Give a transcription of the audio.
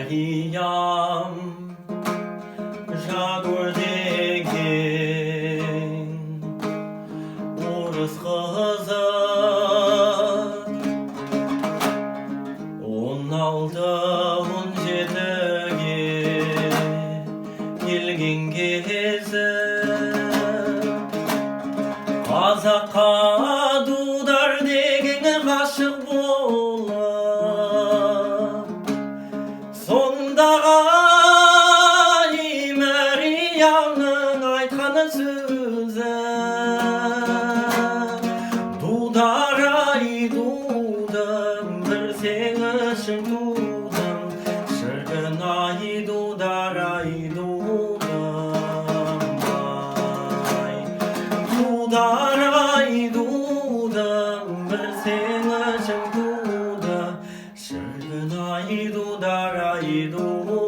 Meryem Жагөр деген орыс қызы 16-17-ге келген кезі қазаққа дудар деген ғашық болып сондағы Мәриямның айтқаны сөзі дудар-ай дудым бір сен үшін тудым шіркін-ай дудар-ай дудым дудар-ай дудым бір сен үшін туды шіркін-ай дудар-ай дудым